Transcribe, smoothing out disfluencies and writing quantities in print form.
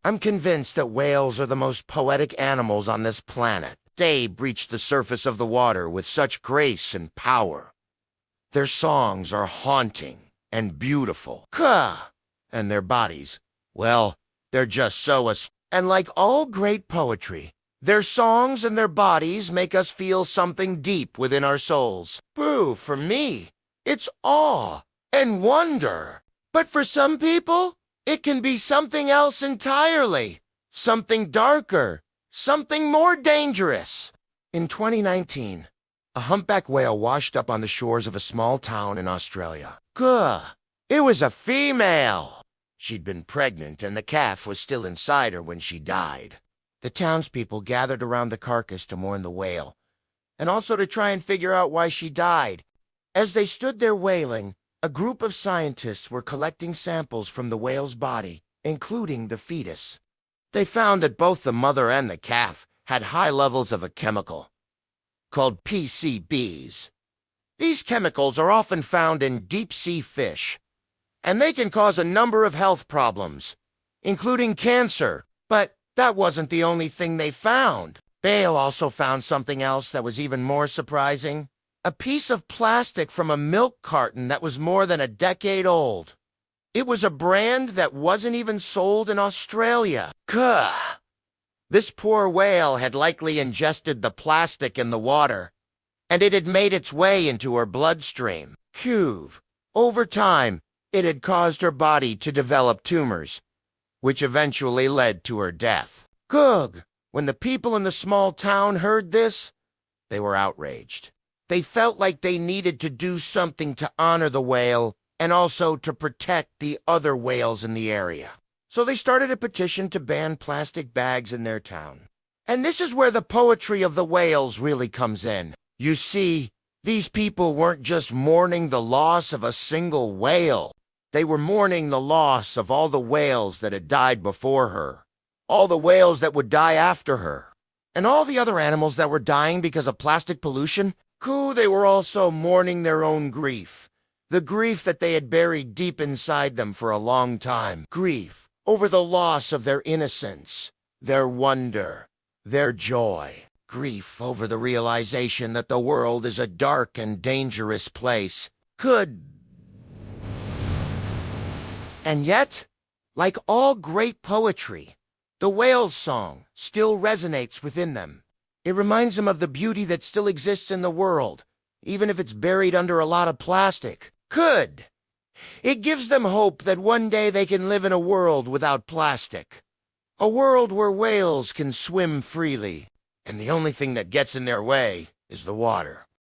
I'm convinced that whales are the most poetic animals on this planet. They breach the surface of the water with such grace and power. Their songs are haunting and beautiful. Kuh! And their bodies, well, they're just and like all great poetry, their songs and their bodies make us feel something deep within our souls. Boo, for me, it's awe and wonder. But for some people, it can be something else entirely. Something darker, something more dangerous. In 2019, a humpback whale washed up on the shores of a small town in Australia. Gah! It was a female. She'd been pregnant and the calf was still inside her when she died. The townspeople gathered around the carcass to mourn the whale, and also to try and figure out why she died. As they stood there wailing, a group of scientists were collecting samples from the whale's body, including the fetus. They found that both the mother and the calf had high levels of a chemical called PCBs. These chemicals are often found in deep-sea fish, and they can cause a number of health problems, including cancer. But that wasn't the only thing they found. Bale also found something else that was even more surprising. A piece of plastic from a milk carton that was more than a decade old. It was a brand that wasn't even sold in Australia. Kuh! This poor whale had likely ingested the plastic in the water, and it had made its way into her bloodstream. Cuve. Over time, it had caused her body to develop tumors, which eventually led to her death. Gug! When the people in the small town heard this, they were outraged. They felt like they needed to do something to honor the whale and also to protect the other whales in the area. So they started a petition to ban plastic bags in their town. And this is where the poetry of the whales really comes in. You see, these people weren't just mourning the loss of a single whale. They were mourning the loss of all the whales that had died before her, all the whales that would die after her, and all the other animals that were dying because of plastic pollution. They were also mourning their own grief, the grief that they had buried deep inside them for a long time. Grief over the loss of their innocence, their wonder, their joy. Grief over the realization that the world is a dark and dangerous place. And yet, like all great poetry, the whale's song still resonates within them. It reminds them of the beauty that still exists in the world, even if it's buried under a lot of plastic. It gives them hope that one day they can live in a world without plastic. A world where whales can swim freely, and the only thing that gets in their way is the water.